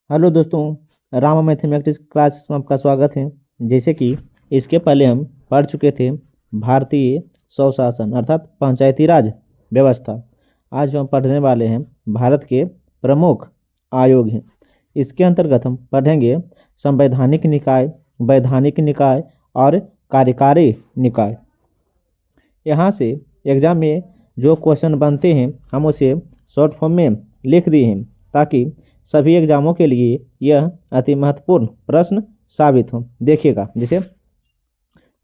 Hello दोस्तों, Rama mathematics class में आपका स्वागत है। जैसे कि इसके पहले हम पढ़ चुके थे भारतीय स्वशासन अर्थात पंचायती राज व्यवस्था। आज हम पढ़ने वाले हैं भारत के प्रमुख आयोग हैं। इसके अंतर्गत हम पढ़ेंगे संवैधानिक निकाय, वैधानिक निकाय और कार्यकारी निकाय। यहाँ से एग्जाम में जो क्वेश्चन बनते हैं हम उसे शॉर्ट फॉर्म में लिख दिए हैं ताकि सभी एग्जामों के लिए यह अति महत्वपूर्ण प्रश्न साबित हो। देखिएगा, जैसे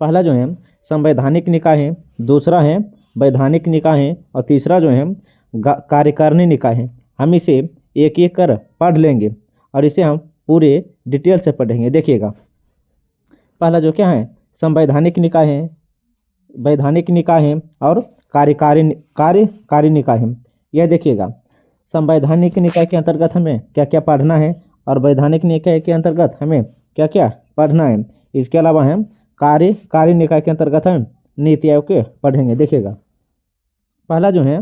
पहला जो है संवैधानिक निकाय है, दूसरा है वैधानिक निकाय है और तीसरा जो है कार्यकारिणी निकाय है। हम इसे एक एक कर पढ़ लेंगे और इसे हम पूरे डिटेल से पढ़ेंगे। देखिएगा, पहला जो क्या है संवैधानिक निकाय है, वैधानिक निकाय है और कार्यकारी निकाय है। यह देखिएगा, संवैधानिक निकाय के अंतर्गत हमें क्या क्या पढ़ना है और वैधानिक निकाय के अंतर्गत हमें क्या क्या पढ़ना है। इसके अलावा हम कार्यकारी निकाय के अंतर्गत हम नीति आयोग के पढ़ेंगे। देखिएगा, पहला जो है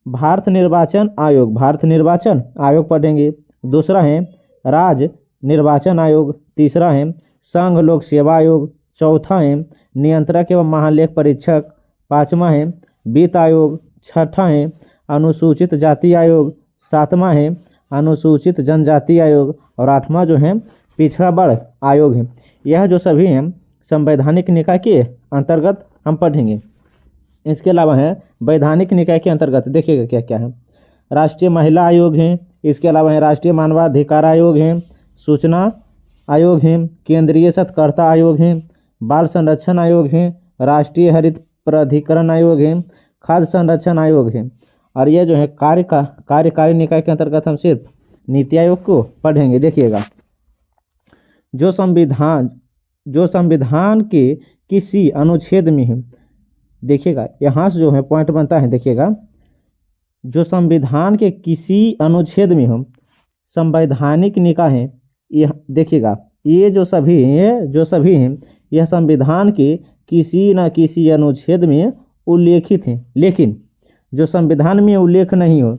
भारत निर्वाचन आयोग पढ़ेंगे, दूसरा है राज्य निर्वाचन आयोग, तीसरा है संघ लोक सेवा आयोग, चौथा है नियंत्रक एवं महालेख परीक्षक, पांचवा है वित्त आयोग, छठा है अनुसूचित जाति आयोग, सातवां है अनुसूचित जनजाति आयोग और आठवां जो है पिछड़ा वर्ग आयोग है। यह जो सभी हैं संवैधानिक निकाय के अंतर्गत हम पढ़ेंगे। इसके अलावा है वैधानिक निकाय के अंतर्गत देखिएगा क्या क्या है। राष्ट्रीय महिला आयोग है, इसके अलावा है राष्ट्रीय मानवाधिकार आयोग है, सूचना आयोग है, केंद्रीय सत्कर्ता आयोग है, बाल संरक्षण आयोग है, राष्ट्रीय हरित प्राधिकरण आयोग है, खाद्य संरक्षण आयोग है। और यह जो है कार्यकारी निकाय के अंतर्गत हम सिर्फ नीति आयोग को पढ़ेंगे। देखिएगा, जो संविधान के किसी अनुच्छेद में है, देखिएगा यहाँ से जो है पॉइंट बनता है। देखिएगा, जो संविधान के किसी अनुच्छेद में हो संवैधानिक निकाय है। यह देखिएगा, ये जो सभी हैं यह संविधान के किसी न किसी अनुच्छेद में उल्लेखित हैं, लेकिन जो संविधान में उल्लेख नहीं हो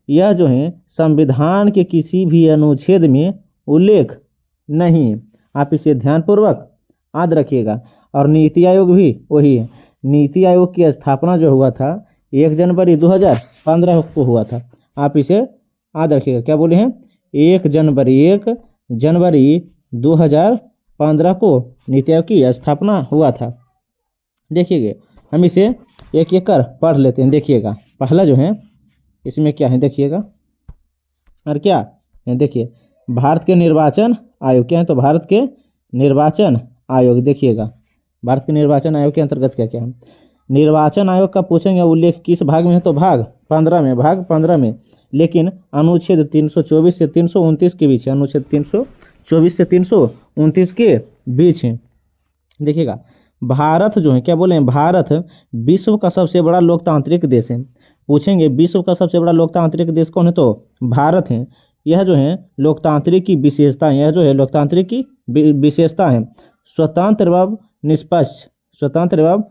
यह जो है संविधान के किसी भी अनुच्छेद में उल्लेख नहीं है। आप इसे ध्यानपूर्वक याद रखिएगा। और नीति आयोग भी वही है। नीति आयोग की स्थापना जो हुआ था 1 जनवरी 2015 को हुआ था। आप इसे याद रखिएगा। क्या बोले हैं, 1 जनवरी 2015 को नीति आयोग की स्थापना हुआ था। देखिएगा, हम इसे एक एक कर पढ़ लेते हैं। देखिएगा, पहला जो है इसमें क्या है देखिएगा, और क्या है देखिए भारत के निर्वाचन आयोग क्या है, तो भारत के निर्वाचन आयोग। देखिएगा, भारत के निर्वाचन आयोग के अंतर्गत क्या क्या है। निर्वाचन आयोग का पूछेंगे उल्लेख किस भाग में है, तो भाग 15 में, लेकिन अनुच्छेद 324 से 329 के बीच है। अनुच्छेद 324 से 329 के बीच है। देखिएगा, भारत जो है क्या बोले हैं, भारत विश्व का सबसे बड़ा लोकतांत्रिक देश है। पूछेंगे विश्व का सबसे बड़ा लोकतांत्रिक देश कौन है, तो भारत है। यह जो है लोकतांत्रिक की विशेषता है, यह जो है लोकतांत्रिक की विशेषता है स्वतंत्र एवं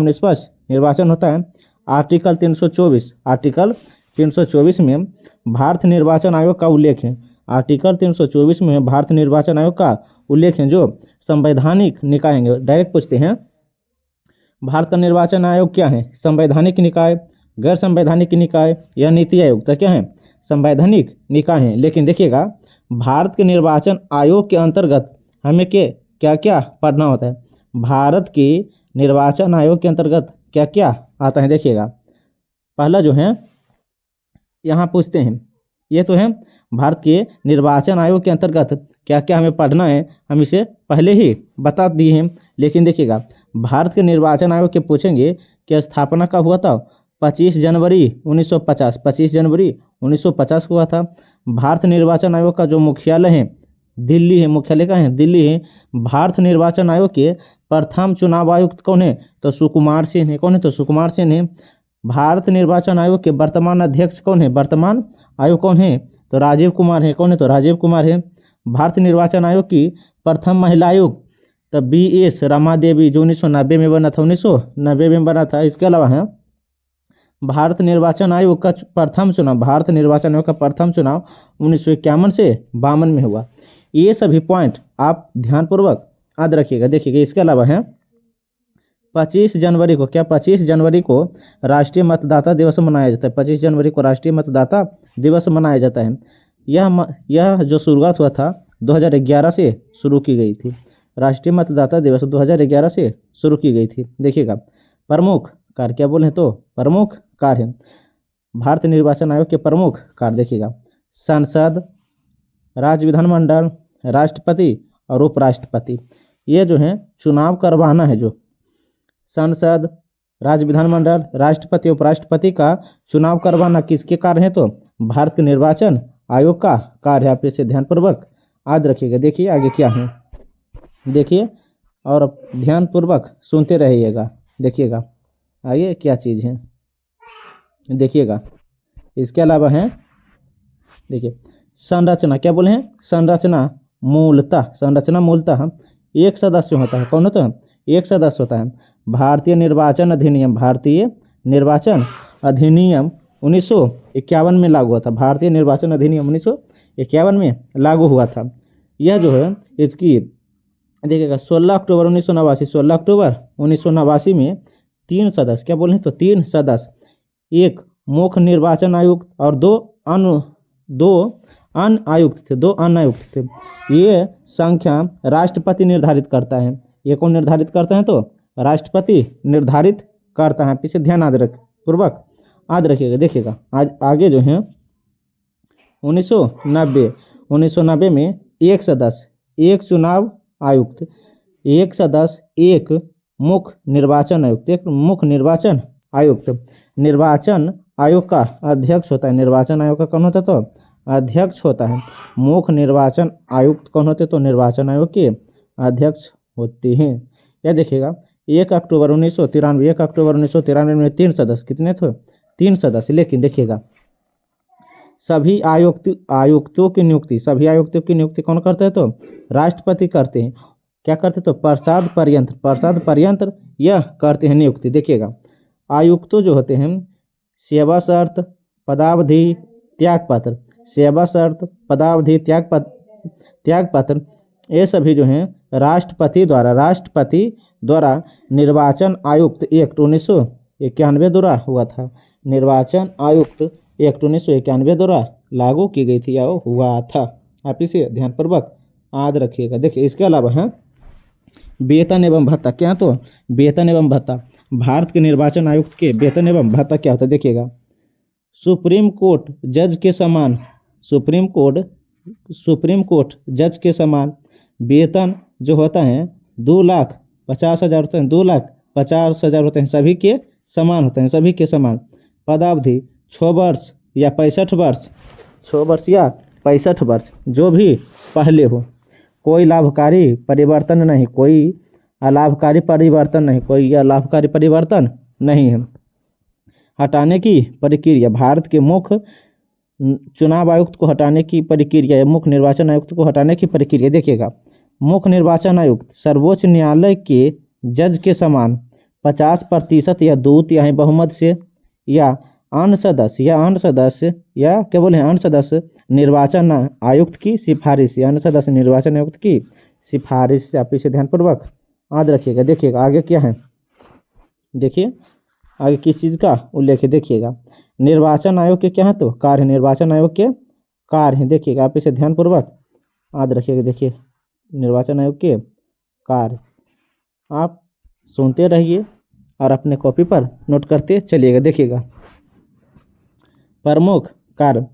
निष्पक्ष निर्वाचन होता है। आर्टिकल 324 में भारत निर्वाचन आयोग का उल्लेख है। आर्टिकल 324 में भारत निर्वाचन आयोग का उल्लेख है जो संवैधानिक निकाय है। डायरेक्ट पूछते हैं भारत का निर्वाचन आयोग क्या है, संवैधानिक निकाय, गैर संवैधानिक निकाय या नीति आयोग, तो क्या है संवैधानिक निकाय है। लेकिन देखिएगा, भारत के निर्वाचन आयोग के अंतर्गत हमें क्या क्या पढ़ना होता है। भारत के निर्वाचन आयोग के अंतर्गत क्या क्या आता है। देखिएगा, पहला जो है यहाँ पूछते हैं, ये तो है भारत के निर्वाचन आयोग के अंतर्गत क्या क्या हमें पढ़ना है, हम इसे पहले ही बता दिए हैं। लेकिन देखिएगा, भारत के निर्वाचन आयोग के पूछेंगे कि स्थापना कब हुआ था, 25 जनवरी 1950 को हुआ था। भारत निर्वाचन आयोग का जो मुख्यालय है दिल्ली है, मुख्यालय का है दिल्ली है। भारत निर्वाचन आयोग के प्रथम चुनाव आयुक्त कौन है, तो सुकुमार सेन है। कौन है, तो सुकुमार सेन है। भारत निर्वाचन आयोग के वर्तमान अध्यक्ष कौन है, वर्तमान आयोग कौन है, तो राजीव कुमार है। कौन है, तो राजीव कुमार है। भारत निर्वाचन आयोग की प्रथम महिला आयुक्त तो BS रमा देवी जो 1990 में बना था, 1990 में बना था। इसके अलावा है भारत निर्वाचन आयोग का प्रथम चुनाव, भारत निर्वाचन आयोग का प्रथम चुनाव 1951 से 52 में हुआ। ये सभी पॉइंट आप ध्यानपूर्वक याद रखिएगा। देखिएगा, इसके अलावा है 25 जनवरी को, क्या 25 जनवरी को राष्ट्रीय मतदाता दिवस मनाया जाता है। 25 जनवरी को राष्ट्रीय मतदाता दिवस मनाया जाता है। यह जो शुरुआत हुआ था 2011 से शुरू की गई थी। राष्ट्रीय मतदाता दिवस 2011 से शुरू की गई थी। देखिएगा, प्रमुख कार्य क्या बोले तो प्रमुख कार्य भारत निर्वाचन आयोग के प्रमुख कार्य देखिएगा, संसद, राज्य विधानमंडल, राष्ट्रपति और उपराष्ट्रपति। ये जो है चुनाव करवाना है, जो संसद, राज्य विधानमंडल, राष्ट्रपति, उपराष्ट्रपति का चुनाव करवाना किसके कार्य है तो भारत के निर्वाचन आयोग का कार्य है। आप इसे ध्यानपूर्वक याद रखिएगा। देखिए आगे क्या है, देखिए और ध्यानपूर्वक सुनते रहिएगा। देखिएगा आगे क्या चीज़ है, देखिएगा। इसके अलावा है, देखिए संरचना, क्या बोले हैं संरचना मूलतः एक सदस्य होता है। कौन होता है, एक सदस्य होता है। भारतीय निर्वाचन अधिनियम 1951 में लागू हुआ था। भारतीय निर्वाचन अधिनियम 1951 में लागू हुआ था। यह जो है इसकी देखिएगा 16 अक्टूबर 1989 में 3 सदस्य, क्या बोले तो 3 सदस्य, एक मुख्य निर्वाचन आयुक्त और दो अन्य आयुक्त थे। ये संख्या राष्ट्रपति निर्धारित करता है। ये कौन निर्धारित करता है तो राष्ट्रपति निर्धारित करता है। पीछे ध्यान पूर्वक याद रखिएगा। देखिएगा आज आगे जो है 1990 में एक सदस्य, एक चुनाव आयुक्त, एक सदस्य, एक मुख्य निर्वाचन आयुक्त, निर्वाचन आयोग का अध्यक्ष होता है। निर्वाचन आयोग का कौन होता है तो अध्यक्ष होता है। मुख्य निर्वाचन आयुक्त कौन होते तो निर्वाचन आयोग के अध्यक्ष होते हैं। यह देखिएगा 1 अक्टूबर 1993 में 3 सदस्य, कितने थे 3 सदस्य। लेकिन देखिएगा सभी आयुक्तों की नियुक्ति कौन करते हैं तो राष्ट्रपति करते हैं। क्या करते तो प्रसाद पर्यंत्र यह करते हैं नियुक्ति। देखिएगा आयुक्तों जो होते हैं सेवा शर्त, पदावधि, त्यागपत्र, त्यागपत्र ये सभी जो हैं राष्ट्रपति द्वारा निर्वाचन आयुक्त एक्ट 1991 द्वारा हुआ था। निर्वाचन आयुक्त एक्ट 1991 द्वारा लागू की गई थी या हुआ था। आप इसे ध्यानपूर्वक याद रखिएगा। देखिए इसके अलावा है वेतन एवं भत्ता। क्या तो वेतन एवं भत्ता, भारत के निर्वाचन आयुक्त के वेतन एवं भत्ता क्या होता है। देखिएगा सुप्रीम कोर्ट जज के समान वेतन जो होता है 2,50,000 होते हैं, सभी के समान होते हैं, पदावधि 6 वर्ष या 65 वर्ष जो भी पहले हो। कोई लाभकारी परिवर्तन नहीं, कोई अलाभकारी परिवर्तन नहीं है। हटाने की प्रक्रिया, भारत के मुख्य चुनाव आयुक्त को हटाने की प्रक्रिया या मुख्य निर्वाचन आयुक्त को हटाने की प्रक्रिया। देखिएगा मुख्य निर्वाचन आयुक्त सर्वोच्च न्यायालय के जज के समान 50% या 2/3 बहुमत से या अन्य सदस्य निर्वाचन आयुक्त की सिफारिश से आप इसे ध्यानपूर्वक याद रखिएगा। देखिएगा आगे क्या है, देखिए आगे किस चीज़ का उल्लेख है। देखिएगा निर्वाचन आयोग के क्या है तो कार्य, निर्वाचन आयोग के कार्य हैं। देखिएगा आप इसे ध्यानपूर्वक याद रखिएगा। देखिए निर्वाचन आयोग के कार्य आप सुनते रहिए और अपने कॉपी पर नोट करते चलिएगा। देखिएगा प्रमुख कार्य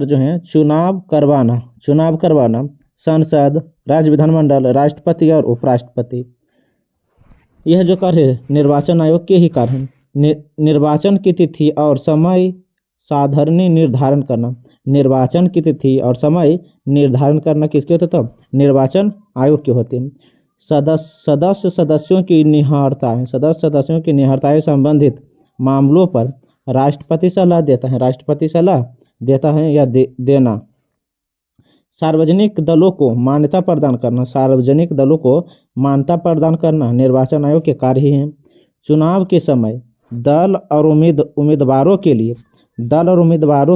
जो है चुनाव करवाना, संसद, राज्य विधानमंडल, राष्ट्रपति और उपराष्ट्रपति। यह जो कार्य है निर्वाचन आयोग के ही कार्य हैं। निर्वाचन की तिथि और समय साधरणी निर्धारण करना, निर्वाचन की तिथि और समय निर्धारण करना किसके होते तो निर्वाचन आयोग के होते हैं। सदस्यों की निहरताएं संबंधित मामलों पर राष्ट्रपति सलाह देता है या देना। सार्वजनिक दलों को मान्यता प्रदान करना निर्वाचन आयोग के कार्य ही हैं। चुनाव के समय दल और उम्मीदवारों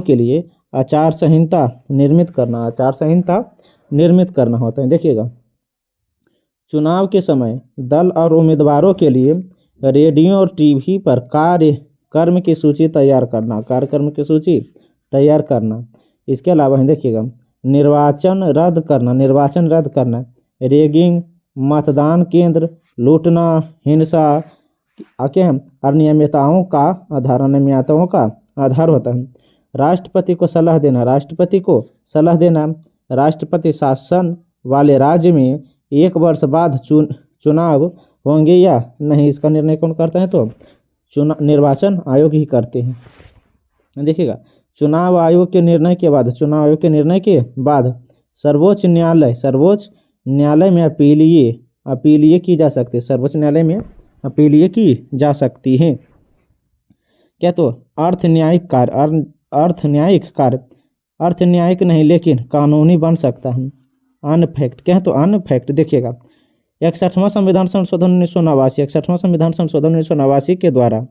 के लिए आचार संहिता निर्मित करना होता है। देखिएगा, चुनाव के समय दल और उम्मीदवारों के लिए रेडियो और टीवी पर कार्यक्रम की सूची तैयार करना। इसके अलावा देखिएगा, निर्वाचन रद्द करना, रेगिंग, मतदान केंद्र लूटना, हिंसा क्या अनियमितताओं का आधार होता है। राष्ट्रपति को सलाह देना, राष्ट्रपति शासन वाले राज्य में 1 वर्ष बाद चुनाव होंगे या नहीं, इसका निर्णय कौन करता है? तो निर्वाचन आयोग ही करते हैं। देखिएगा, चुनाव आयोग के निर्णय के बाद सर्वोच्च न्यायालय में अपीलिए की जा सकती है। सर्वोच्च न्यायालय में अपीलिए की जा सकती है। क्या? तो अर्थ न्यायिक नहीं लेकिन कानूनी बन सकता है। अनफैक्ट क्या है? तो अनफैक्ट देखिएगा, 61वां संविधान संशोधन 1989 के द्वारा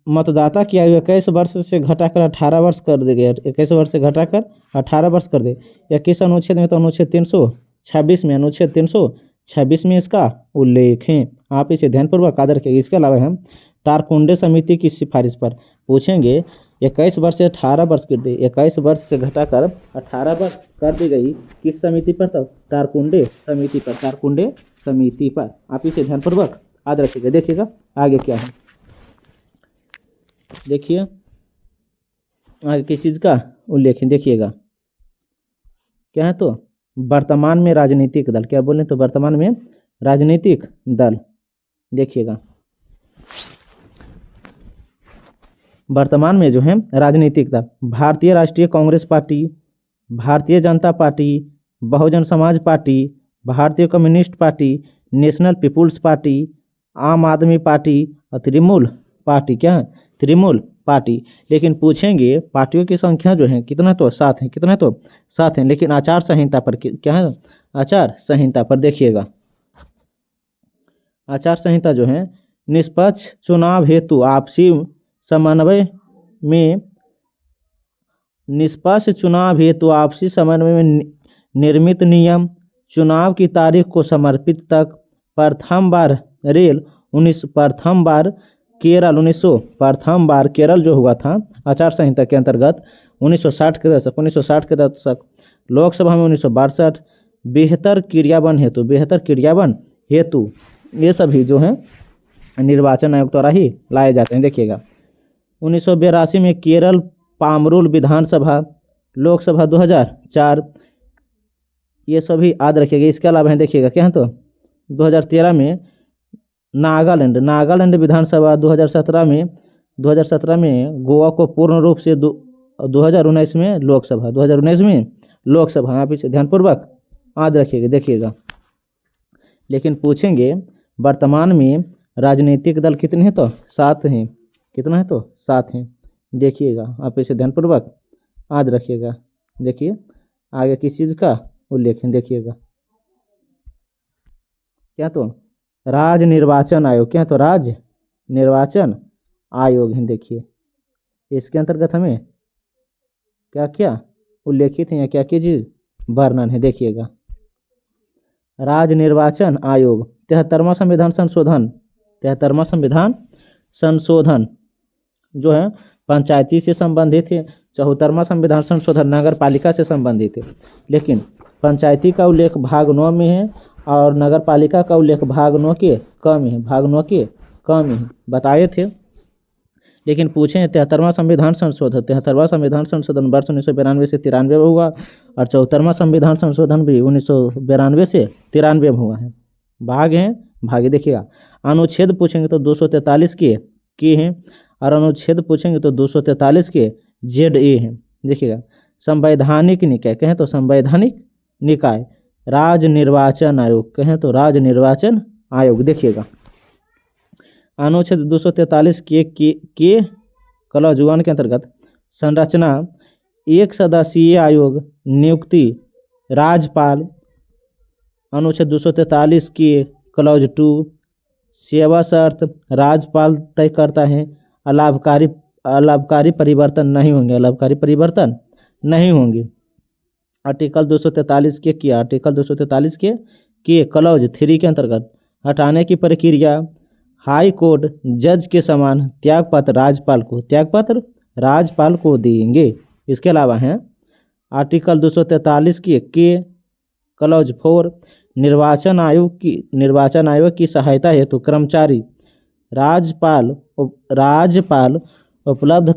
मतदाता की आयु 21 वर्ष से घटाकर 18 वर्ष कर दी गई। 21 वर्ष से घटाकर 18 वर्ष कर दे। 21 अनुच्छेद में, तो अनुच्छेद 326 में इसका उल्लेख है। आप इसे ध्यानपूर्वक याद रखिए। इसके अलावा हम तारकुंडे समिति की सिफारिश पर पूछेंगे। 21 वर्ष से 18 वर्ष कर दी, 21 वर्ष से घटाकर 18 वर्ष कर दी गई किस समिति पर? तो तारकुंडे समिति पर। आप इसे ध्यानपूर्वक याद रखिएगा। देखिएगा आगे क्या है, देखिए आगे किस चीज़ का उल्लेख है। देखिएगा क्या है? तो वर्तमान में राजनीतिक दल, क्या बोलें? तो वर्तमान में राजनीतिक दल। देखिएगा, वर्तमान में जो है राजनीतिक दल, भारतीय राष्ट्रीय कांग्रेस पार्टी, भारतीय जनता पार्टी, बहुजन Samaj party, Bharatiya communist party, national people's party, Aam Aadmi party और तृणमूल पार्टी। क्या है? तृणमूल पार्टी। लेकिन पूछेंगे पार्टियों की संख्या जो है कितना? तो 7 है। कितना? तो 7 है। लेकिन आचार संहिता पर क्या है? आचार संहिता पर देखिएगा, आचार संहिता जो है निष्पक्ष चुनाव हेतु आपसी समन्वय में निर्मित नियम, चुनाव की तारीख को समर्पित तक, प्रथम बार केरल जो हुआ था आचार संहिता के अंतर्गत 1960 के दशक, लोकसभा में 1962, बेहतर क्रियान्वयन हेतु ये सभी जो है निर्वाचन आयोग द्वारा ही लाए जाते हैं। देखिएगा, 1982 में केरल पामरूल विधानसभा, लोकसभा 2004, ये सभी याद रखिएगा। इसके अलावा देखिएगा क्या है? तो 2013 में नागालैंड विधानसभा, 2017 में गोवा को पूर्ण रूप से 2019 में लोकसभा। आप इसे ध्यानपूर्वक याद रखिएगा। देखिएगा, लेकिन पूछेंगे वर्तमान में राजनीतिक दल कितने हैं? तो 7 हैं। कितना है? तो 7 हैं। देखिएगा, आप इसे ध्यानपूर्वक याद रखिएगा। देखिए आगे किस चीज़ का उल्लेख है। देखिएगा क्या? तो राज्य निर्वाचन आयोग। क्या? तो राज्य निर्वाचन आयोग है। देखिए इसके अंतर्गत हमें क्या क्या उल्लेखित है या क्या क्या चीज़ वर्णन है। देखिएगा, राज्य निर्वाचन आयोग 73वां संविधान संशोधन जो है पंचायती से संबंधित है। 74वां संविधान संशोधन नगर पालिका से संबंधित है। लेकिन पंचायती का उल्लेख भाग 9 में है और नगर पालिका का उल्लेख भाग 9 के कम है। बताए थे। लेकिन पूछे 73वां संविधान संशोधन वर्ष 1992 से 93 में हुआ और 74वां संविधान संशोधन भी 1992 से 93 में हुआ है। भाग देखिएगा, अनुच्छेद पूछेंगे तो 243 के हैं और अनुच्छेद पूछेंगे तो 243 के ZA हैं। देखिएगा, संवैधानिक निकाय कहें तो संवैधानिक निकाय, राज्य निर्वाचन आयोग कहें तो राज्य निर्वाचन आयोग। देखिएगा, अनुच्छेद 243 के क्लॉज 1 के अंतर्गत संरचना, एक सदस्यीय आयोग, नियुक्ति राज्यपाल। अनुच्छेद 243 के क्लॉज 2 सेवा शर्त राज्यपाल तय करता है। अलाभकारी परिवर्तन नहीं होंगे, अलाभकारी परिवर्तन नहीं होंगे। आर्टिकल 243 के किया, आर्टिकल 243 के क्लॉज 3 के अंतर्गत हटाने की प्रक्रिया हाई कोर्ट जज के समान त्यागपत्र राज्यपाल को देंगे। इसके अलावा हैं आर्टिकल 243 के क्लॉज 4 निर्वाचन आयोग की सहायता हेतु कर्मचारी राज्यपाल उपलब्ध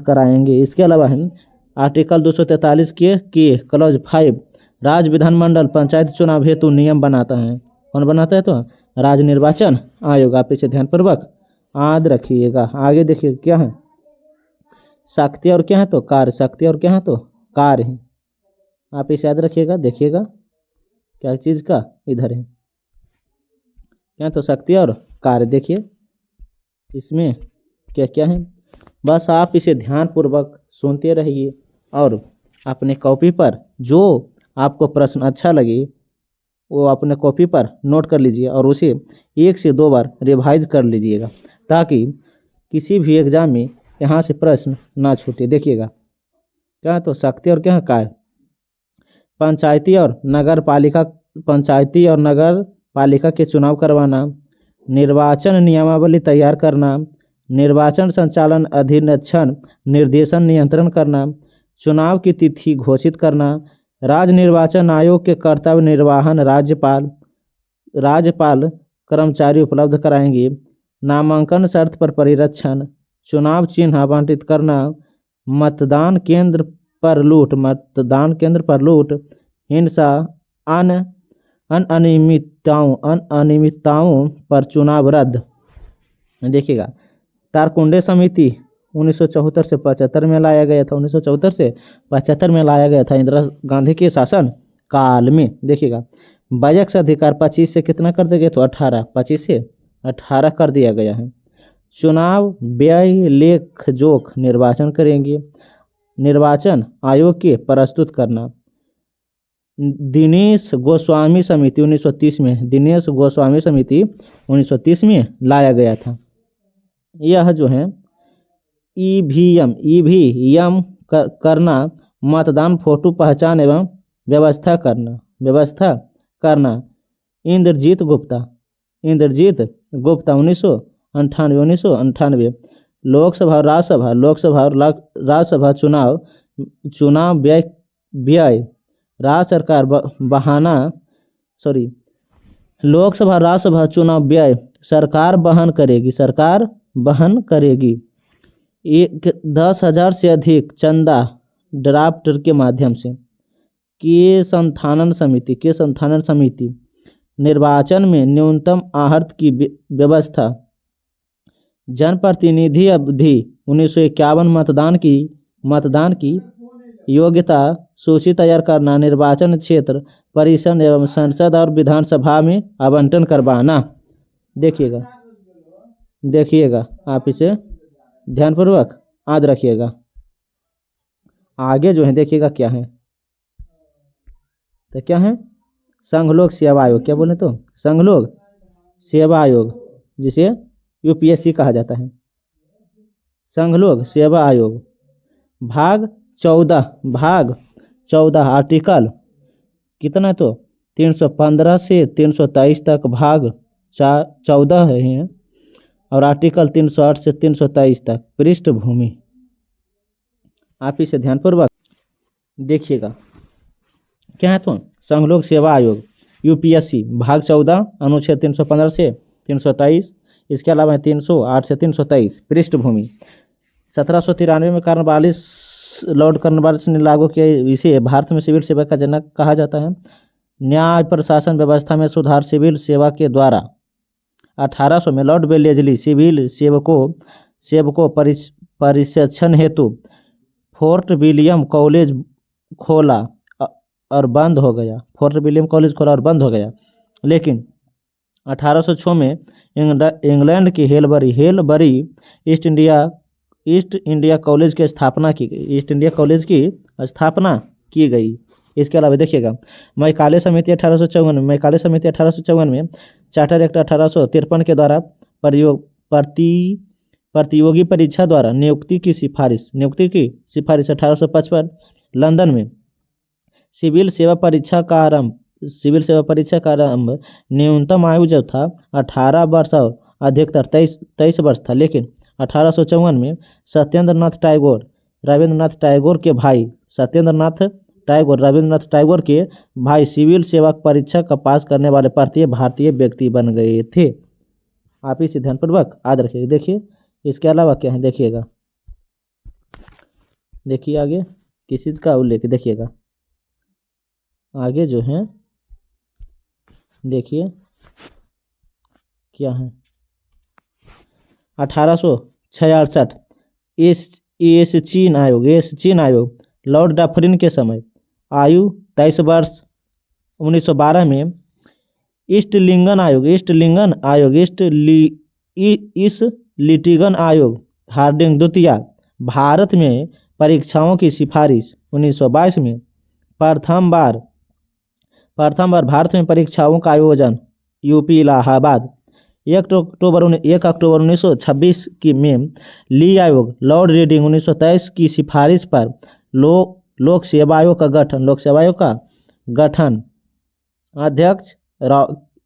कराएंगे। इसके अलावा है आर्टिकल 243 के क्लॉज 5 राज्य विधानमंडल पंचायत चुनाव हेतु नियम बनाता है। कौन बनाता है? तो राज्य निर्वाचन आयोग। आप इसे ध्यानपूर्वक याद रखिएगा। आगे देखिए क्या है, शक्ति और क्या है? तो कार्य। शक्ति और क्या है? तो कार्य है। आप इसे याद रखिएगा। देखिएगा क्या चीज़ का इधर है, क्या है? तो शक्ति और कार्य। देखिए इसमें क्या क्या है, बस आप इसे ध्यानपूर्वक सुनते रहिए और अपने कॉपी पर जो आपको प्रश्न अच्छा लगे वो अपने कॉपी पर नोट कर लीजिए और उसे 1 से 2 बार रिवाइज कर लीजिएगा ताकि किसी भी एग्जाम में यहाँ से प्रश्न ना छूटे। देखिएगा क्या है? तो शक्ति और क्या है? कार्य। पंचायती और नगर पालिका के चुनाव करवाना, निर्वाचन नियमावली तैयार करना, निर्वाचन संचालन अधिनिरीक्षण निर्देशन नियंत्रण करना, चुनाव की तिथि घोषित करना, राज्य निर्वाचन आयोग के कर्तव्य निर्वहन राज्यपाल कर्मचारी उपलब्ध कराएंगे, नामांकन शर्त पर परिरक्षण, चुनाव चिन्ह आवंटित करना, मतदान केंद्र पर लूट, हिंसा, अनियमितताओं पर चुनाव रद्द। देखिएगा तारकुंडे समिति 1974 से 75 में लाया गया था। 1974 से 75 में लाया गया था इंदिरा गांधी के शासन काल में। देखिएगा बजट अधिकार 25 से कितना कर दिया गया? तो 18, 25 से 18 कर दिया गया है। चुनाव व्यय लेख जोख निर्वाचन करेंगे, निर्वाचन आयोग के प्रस्तुत करना। दिनेश गोस्वामी समिति 1930 में, दिनेश गोस्वामी समिति 1930 में लाया गया था। यह जो है ईवीएम करना, मतदान फोटो पहचान एवं व्यवस्था करना। इंद्रजीत गुप्ता 1998 लोकसभा और राज्यसभा चुनाव व्यय राज्य सरकार लोकसभा राज्यसभा चुनाव व्यय सरकार वहन करेगी। 10,000 से अधिक चंदा ड्राफ्ट के माध्यम से। के संस्थानन समिति निर्वाचन में न्यूनतम आहर्त की व्यवस्था। जनप्रतिनिधि अवधि 1951 मतदान की योग्यता सूची तैयार करना, निर्वाचन क्षेत्र परिषद एवं संसद और विधानसभा में आवंटन करवाना। देखिएगा आप इसे ध्यानपूर्वक याद रखिएगा। आगे जो है देखिएगा क्या है, तो क्या है? संघ लोक सेवा आयोग। क्या बोले? तो संघ लोक सेवा आयोग, जिसे यूपीएससी कहा जाता है। संघ लोक सेवा आयोग भाग 14 आर्टिकल कितना? तो 315 से 323 तक भाग 14 है और आर्टिकल 308 से 323 तक पृष्ठभूमि। आप इसे ध्यानपूर्वक देखिएगा। क्या है? तो संघ लोक सेवा आयोग यूपीएससी भाग 14 अनुच्छेद 315 से 323। इसके अलावा 308 से 323 पृष्ठभूमि। 1793 में लॉर्ड कॉर्नवालिस ने लागू किया। इसे भारत में सिविल सेवा का जनक कहा जाता है। न्याय प्रशासन व्यवस्था में सुधार सिविल सेवा के द्वारा 1800 में लॉर्ड वेलेस्ली सिविल सेवकों प्रशिक्षण हेतु फोर्ट विलियम कॉलेज खोला और बंद हो गया। लेकिन 1806 में इंग्लैंड की हेलबरी ईस्ट इंडिया कॉलेज की स्थापना की गई। इसके अलावा देखिएगा मैकाले समिति 1854 में, मैकाले समिति 1854 में, चार्टर एक्ट 1853 के द्वारा प्रतियोगी परीक्षा द्वारा नियुक्ति की सिफारिश 1855। लंदन में सिविल सेवा परीक्षा का आरंभ न्यूनतम आयु जब था 18 वर्ष और अधिकतर 23 वर्ष था, लेकिन 1854 में रविंद्रनाथ टैगोर के भाई सिविल सेवा परीक्षा का पास करने वाले प्रथम भारतीय व्यक्ति बन गए थे। आप इसे ध्यानपूर्वक याद रखिएगा। देखिए इसके अलावा क्या है, देखिएगा, देखिए आगे किस चीज़ का उल्लेख, देखिएगा आगे जो है, देखिए क्या है, 1866 एस चीन आयोग लॉर्ड डफरिन के समय आयु 23 वर्ष। 1912 में ईस्ट लिटिगन आयोग हार्डिंग द्वितीय भारत में परीक्षाओं की सिफारिश। 1922 में प्रथम बार भारत में परीक्षाओं का आयोजन यूपी इलाहाबाद। 1 अक्टूबर 1926 में ली आयोग लॉर्ड रीडिंग 1923 की सिफारिश पर लोक सेवा आयोग का गठन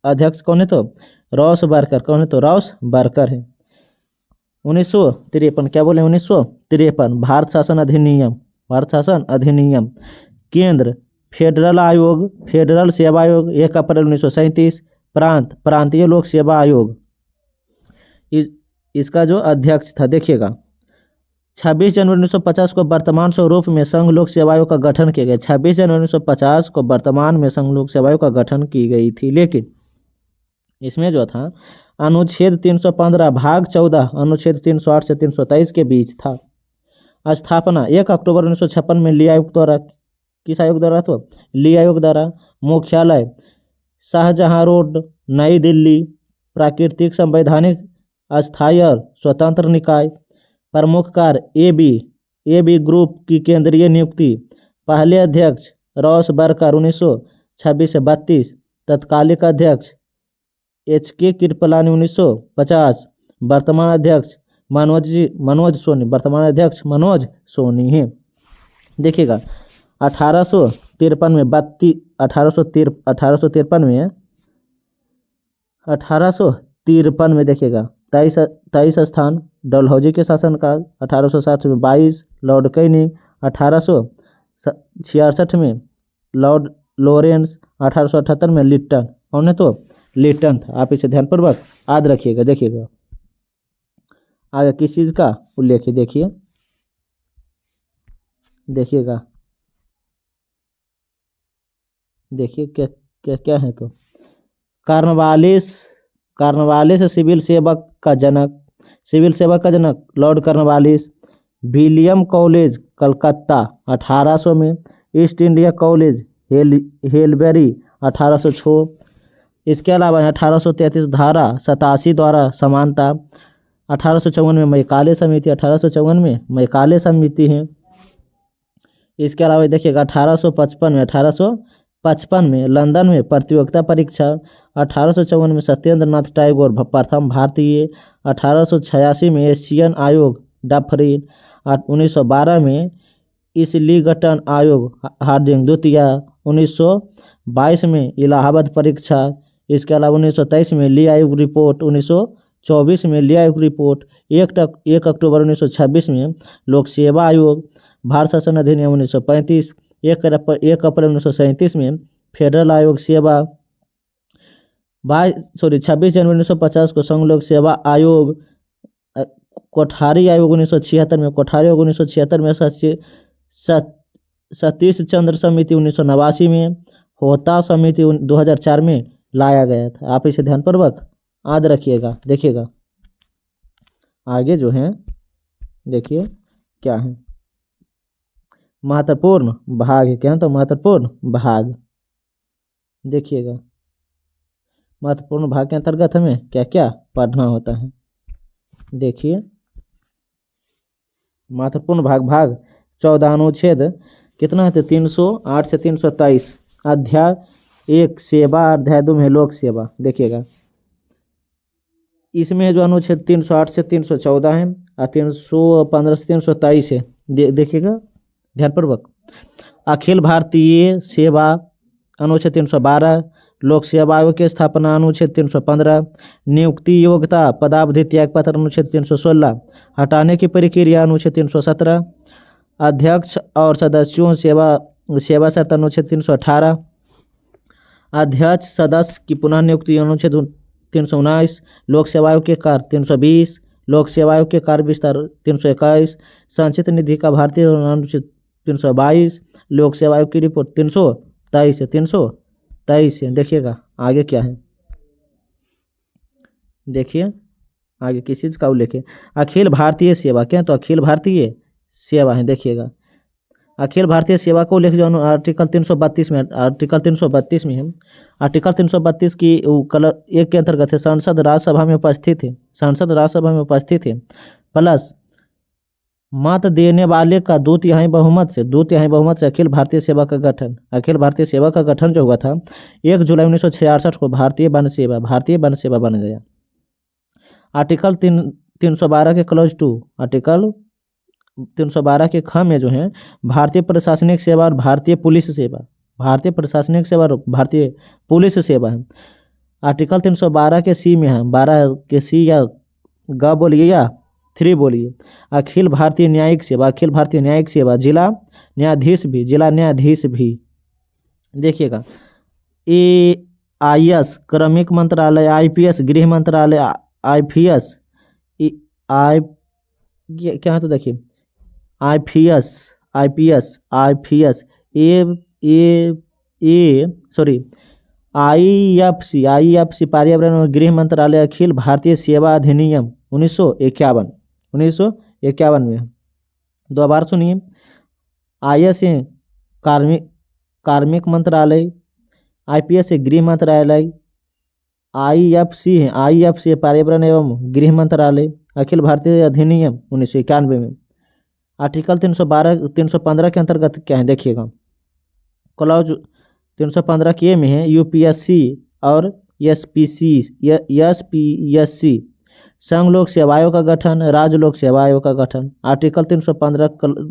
अध्यक्ष कौन है तो रॉस बर्कर है। 1953 क्या बोले, 1953 भारत शासन अधिनियम केंद्र फेडरल सेवा आयोग 1 अप्रैल 1937 प्रांतीय लोक सेवा आयोग इसका जो अध्यक्ष था, देखिएगा 26 जनवरी 1950 को वर्तमान स्वरूप में संघ लोक सेवा आयोग का गठन किया गया। 26 जनवरी 1950 को वर्तमान में संघ लोक सेवा आयोग का गठन की गई थी, लेकिन इसमें जो था अनुच्छेद 315 भाग 14 अनुच्छेद 308 से 323 के बीच था। स्थापना 1 अक्टूबर 1956 में ली आयोग द्वारा, किस आयोग द्वारा, तो ली आयोग द्वारा। मुख्यालय शाहजहां रोड, नई दिल्ली। प्राकृतिक संवैधानिक अस्थायी और स्वतंत्र निकाय। प्रमुख कार्य ए बी ग्रुप की केंद्रीय नियुक्ति। पहले अध्यक्ष रॉस बर्कर 1926 से 32। तत्कालिक अध्यक्ष HK कृपलानी 1950। वर्तमान अध्यक्ष मनोज सोनी है। देखिएगा 1853 में देखिएगा 23 स्थान डलहौजी के शासनकाल। 1860 में 22 लॉर्ड कैनिंग। 1866 में लॉर्ड लॉरेंस। 1878 में लिट्टन, कौन है तो लिट्टन था। आप इसे ध्यानपूर्वक याद रखिएगा। देखिएगा आगे किस चीज़ का उल्लेख है, देखिएगा देखिए क्या है तो कार्नवालिस सिविल सेवा का जनक lord Cornwallis. William college Calcutta 1800 में। East India college Haileybury 1806। इसके अलावा 1833 धारा 87 द्वारा समानता। 1854 में मैकाले समिति 1854 है। इसके अलावा देखिएगा 1855 में लंदन में प्रतियोगिता परीक्षा। 1854 में सत्येंद्रनाथ टैगोर प्रथम भारतीय। 1886 में एशियन आयोग डफरिन। 1912 में इस्लीगटन आयोग हार्डिंग द्वितीय। 1922 में इलाहाबाद परीक्षा। इसके अलावा 1923 में ली आयोग रिपोर्ट। 1924 में ली आयोग रिपोर्ट। 1 अक्टूबर 1926 में लोक सेवा आयोग। भारत शासन अधिनियम 1935। 1 अप्रैल 1937 में फेडरल आयोग सेवा। 26 जनवरी 1950 को संघ लोक सेवा आयोग। कोठारी आयोग 1976 में। कोठारी आयोग 1976 में। सतीश चंद्र समिति 1989 में। होता समिति 2004 में लाया गया था। आप इसे ध्यानपूर्वक याद रखिएगा। देखिएगा आगे जो है, देखिए क्या है, महत्वपूर्ण भाग है। क्या है तो महत्वपूर्ण भाग, देखिएगा महत्वपूर्ण भाग के अंतर्गत हमें क्या क्या पढ़ना होता है। देखिए महत्वपूर्ण भाग 14 अनुच्छेद कितना है तो 308 से 323। अध्याय 1 सेवा, अध्याय 2 में लोक सेवा। देखिएगा इसमें जो अनुच्छेद 308 से 314 है और 315 से 323 है। देखिएगा ध्यानपूर्वक। अखिल भारतीय सेवा अनुच्छेद 312, लोक सेवा आयोग की स्थापना अनुच्छेद 315, नियुक्ति योग्यता पदावधि त्यागपत्र अनुच्छेद 316, हटाने की प्रक्रिया अनुच्छेद 317, अध्यक्ष और सदस्यों सेवा शर्त अनुच्छेद 318, अध्यक्ष सदस्य की पुनः नियुक्ति अनुच्छेद 319, लोक सेवा आयोग के कार्य 320, लोक सेवा आयोग के कार्य विस्तार 321, संचित निधि का भारतीय अनुच्छेद 322, लोक सेवा आयोग की रिपोर्ट 323 है। 323 है। देखिएगा आगे क्या है, देखिए आगे किस चीज़ का उल्लेख है। अखिल भारतीय सेवा, क्या तो अखिल भारतीय सेवा है। देखिएगा अखिल भारतीय सेवा को उल्लेख जो आर्टिकल 332 में, आर्टिकल 332 में है। आर्टिकल 332 की एक के अंतर्गत है सांसद राज्यसभा में उपस्थित है, सांसद राज्यसभा में उपस्थित है प्लस मत देने वाले का 2/3 बहुमत से अखिल भारतीय सेवा का गठन। अखिल भारतीय सेवा का गठन जो हुआ था 1 जुलाई 1966 को भारतीय वन सेवा बन गया। आर्टिकल 312 के क्लॉज 2, आर्टिकल 312 के ख में जो है भारतीय प्रशासनिक सेवा और भारतीय पुलिस सेवा, भारतीय प्रशासनिक सेवा और भारतीय पुलिस सेवा है। आर्टिकल 312 के सी में है, 12 के सी या ग बोलिए या 3 बोलिए, अखिल भारतीय न्यायिक सेवा, अखिल भारतीय न्यायिक सेवा, जिला न्यायाधीश भी। देखिएगा AIS क्रमिक मंत्रालय, IPS गृह मंत्रालय, IPS क्या है तो देखिए IPS IFC पर्यावरण और गृह मंत्रालय, अखिल भारतीय सेवा अधिनियम 1951 में। दो बार सुनिए, IS कार्मिक मंत्रालय, IPS गृह मंत्रालय, IFC पर्यावरण एवं गृह मंत्रालय, अखिल भारतीय अधिनियम 1991 में। आर्टिकल 315 के अंतर्गत क्या है देखिएगा, क्लॉज 315 के में है UPSC और SPSC संघ लोक सेवा आयोग का गठन, राज्य लोक सेवा आयोग का गठन। आर्टिकल 315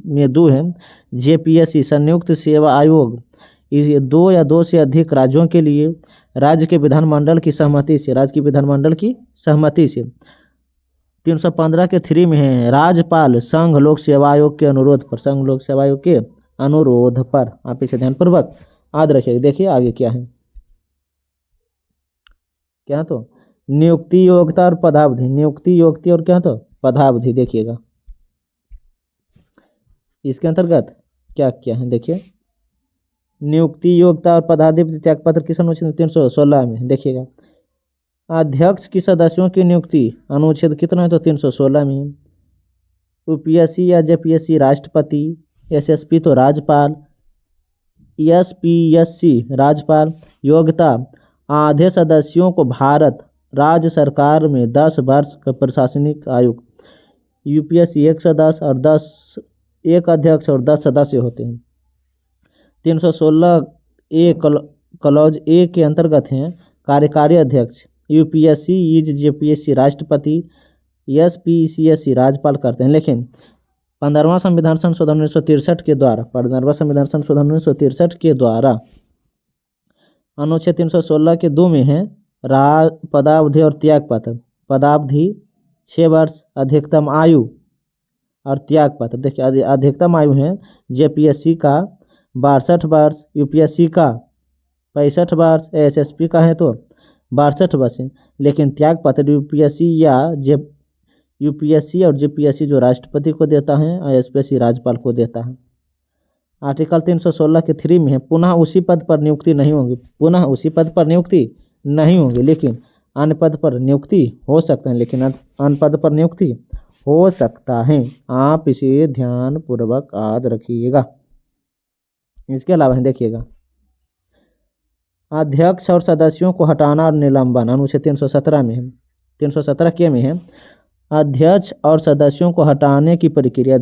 में 2 है JPSC संयुक्त सेवा आयोग, 2 या 2 से अधिक राज्यों के लिए राज्य के विधानमंडल की सहमति से। 315 के 3 में है राज्यपाल संघ लोक सेवा आयोग के अनुरोध पर, आप इसे ध्यानपूर्वक याद रखिएगा। देखिए आगे क्या है, क्या तो नियुक्ति योग्यता और पदावधि, देखिएगा इसके अंतर्गत क्या क्या है। देखिए नियुक्ति योग्यता और पदावधि त्यागपत्र किस अनुच्छेद 316 में। देखिएगा अध्यक्ष की सदस्यों की नियुक्ति अनुच्छेद कितना है तो 316 में। UPSC या JPSC राष्ट्रपति, SSP तो राज्यपाल, SPSC राज्यपाल। योग्यता आधे सदस्यों को भारत राज्य सरकार में 10 वर्ष का प्रशासनिक आयुक्त, UPSC 1 सदस्य और 1 अध्यक्ष और 10 सदस्य होते हैं। 316 ए क्लॉज ए के अंतर्गत हैं कार्यकारी अध्यक्ष, UPSC JPSC राष्ट्रपति, SPSC राज्यपाल करते हैं। लेकिन 15वां संविधान संशोधन 1963 के द्वारा अनुच्छेद 316 के 2 में है पदावधि और त्यागपत्र। पदावधि 6 वर्ष अधिकतम आयु और त्यागपत्र, देखिए अधिकतम आयु है JPSC का 62 वर्ष, UPSC का 65 वर्ष, SSP का है तो 62 वर्ष है। लेकिन त्यागपत्र UPSC और JPSC जो राष्ट्रपति को देता है और SPSC राज्यपाल को देता है। आर्टिकल 316 के 3 में है पुनः उसी पद पर नियुक्ति नहीं होगी, लेकिन अन्य पद पर नियुक्ति हो सकता है, आप इसे ध्यान पूर्वक याद रखिएगा। इसके अलावा देखिएगा अध्यक्ष और सदस्यों को हटाना और निलंबन अनुच्छेद 317 में है। 317 के में है अध्यक्ष और सदस्यों को हटाने की प्रक्रिया,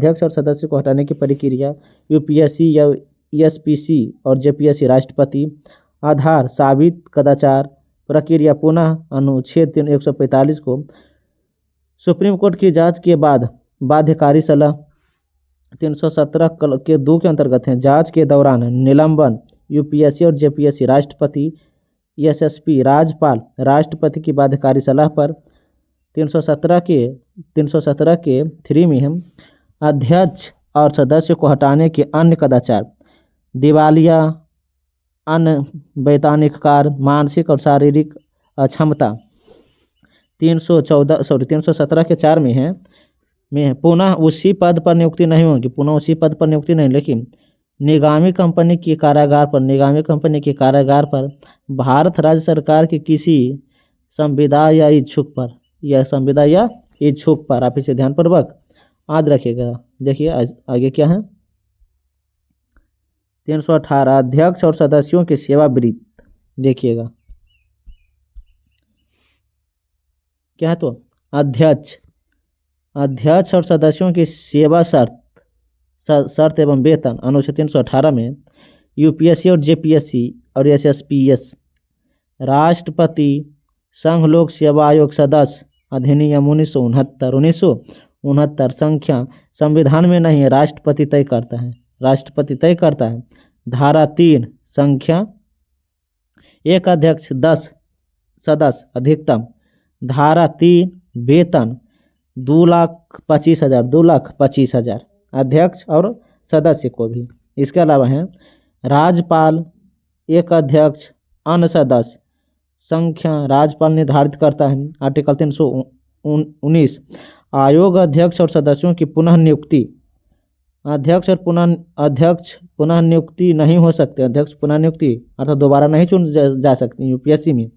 UPSC या एसपीसी और जेपीएससी राष्ट्रपति। आधार साबित कदाचार प्रक्रिया पुनः अनुच्छेद 145 को सुप्रीम कोर्ट की जांच के बाद बाध्यकारी सलाह 317 के 2 के अंतर्गत है। जांच के दौरान निलंबन यूपीएससी और जेपीएससी राष्ट्रपति एसएसपी राज्यपाल राष्ट्रपति की बाध्यकारी सलाह पर 317 के 3 में हम अध्यक्ष और सदस्य को हटाने के अन्य कदाचार दिवालिया अनवैधानिक कार्य मानसिक और शारीरिक अक्षमता 317 के 4 में है पुनः उसी पद पर नियुक्ति नहीं होगी, पुनः उसी पद पर नियुक्ति नहीं, लेकिन निगमी कंपनी के कारागार पर भारत राज्य सरकार की किसी संविदा या इच्छुक पर आप इसे ध्यानपूर्वक याद रखिएगा। देखिए आगे क्या है 318 अध्यक्ष और सदस्यों की सेवावृत्ति। देखिएगा क्या है तो अध्यक्ष और सदस्यों की सेवा शर्त एवं वेतन अनुच्छेद 318 में यूपीएससी और जेपीएससी और एसएसपीएस राष्ट्रपति संघ लोक सेवा आयोग सदस्य अधिनियम 1969 संख्या संविधान में नहीं है, राष्ट्रपति तय करता है। धारा 3 संख्या 1 अध्यक्ष 10 सदस्य अधिकतम। धारा 3 वेतन 2,25,000 अध्यक्ष और सदस्य को भी। इसके अलावा है राज्यपाल 1 अध्यक्ष अन्य सदस्य संख्या राज्यपाल निर्धारित करता है। आर्टिकल 319 आयोग अध्यक्ष और सदस्यों की पुनः नियुक्ति। अध्यक्ष पुनः नियुक्ति नहीं हो सकते। अध्यक्ष पुनः नियुक्ति अर्थात दोबारा नहीं चुन जा सकती। यूपीएससी में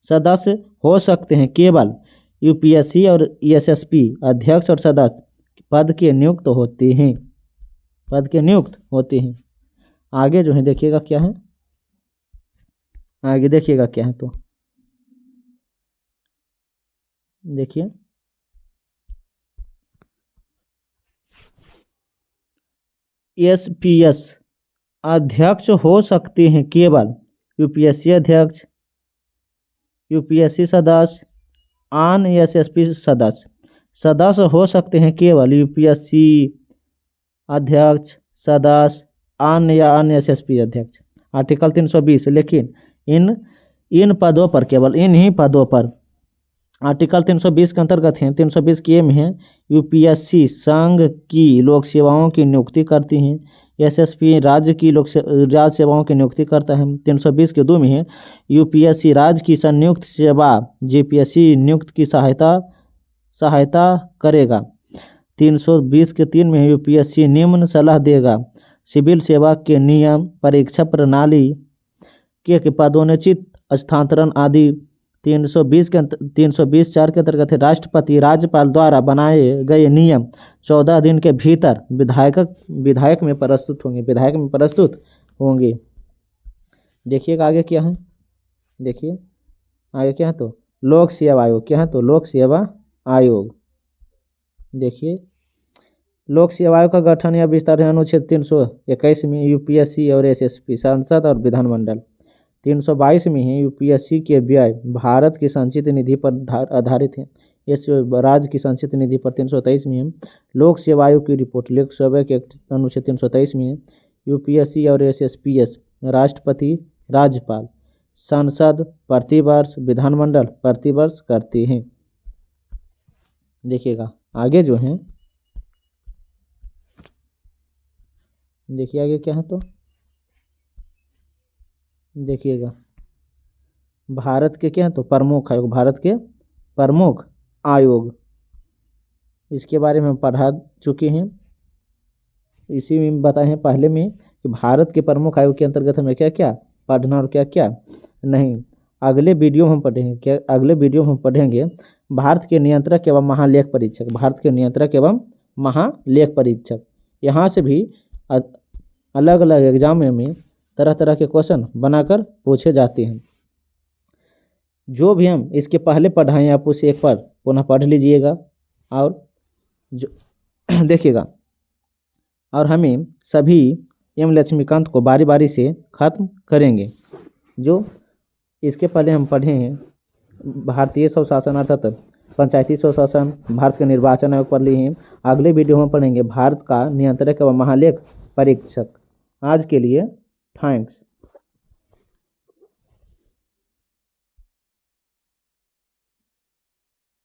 सदस्य हो सकते हैं केवल यूपीएससी और एसएसपी अध्यक्ष और सदस्य पद के नियुक्त होते हैं। आगे जो है देखिएगा क्या है, तो देखिए एसपीएस अध्यक्ष हो सकते हैं केवल यूपीएससी अध्यक्ष, यूपीएससी सदस्य आन एसएसपी सदस्य हो सकते हैं केवल यूपीएससी अध्यक्ष सदस्य अन्य या अन्य एसएसपी अध्यक्ष। आर्टिकल 320 लेकिन इन पदों पर केवल इन्हीं पदों पर आर्टिकल 320 के अंतर्गत हैं। 320 के में है यूपीएससी संघ की लोक सेवाओं की नियुक्ति करती हैं, एसएसपी राज्य सेवाओं की नियुक्ति करता है। 320 के 2 में है यूपीएससी राज्य की संयुक्त सेवा जेपीएससी नियुक्त की सहायता करेगा। 320 के 3 में है यूपीएससी निम्न सलाह देगा सिविल सेवा के नियम परीक्षा प्रणाली के पदोन्नति स्थानांतरण आदि। 320 4 के अंतर्गत है राष्ट्रपति राज्यपाल द्वारा बनाए गए नियम 14 दिन के भीतर विधायक में प्रस्तुत होंगे। देखिएगा आगे क्या है, तो लोक सेवा आयोग। देखिए लोक सेवा आयोग का गठन या विस्तार है अनुच्छेद 321 में यूपीएससी और एसएसपी संसद और विधानमंडल। 322 में है यूपीएससी के व्यय भारत की संचित निधि पर आधारित है, इस राज्य की संचित निधि पर। 323 में है लोक सेवा आयोग की रिपोर्ट लोक सेवा के अनुच्छेद 323 में है यूपीएससी और एसएसपीएस राष्ट्रपति राज्यपाल संसद प्रतिवर्ष विधानमंडल प्रतिवर्ष करते हैं। देखिएगा आगे जो है, देखिए आगे क्या है, तो देखिएगा भारत के क्या है, तो प्रमुख आयोग, भारत के प्रमुख आयोग, इसके बारे में हम पढ़ा चुके हैं। इसी में बताए हैं पहले में कि भारत के प्रमुख आयोग के अंतर्गत हमें क्या क्या पढ़ना और क्या क्या नहीं। अगले वीडियो में हम पढ़ेंगे भारत के नियंत्रक एवं महालेख परीक्षक। यहाँ से भी अलग अलग एग्जाम में तरह तरह के क्वेश्चन बनाकर पूछे जाते हैं। जो भी हम इसके पहले पढ़ाएं आप उसे एक बार पुनः पढ़ लीजिएगा और जो देखिएगा। और हमें सभी एम लक्ष्मीकांत को बारी बारी से खत्म करेंगे। जो इसके पहले हम पढ़े हैं भारतीय स्वशासन अर्थात पंचायती स्वशासन, भारत के निर्वाचन आयोग पढ़ लिए हैं। अगले वीडियो में पढ़ेंगे भारत का नियंत्रक एवं महालेख परीक्षक। आज के लिए थैंक्स।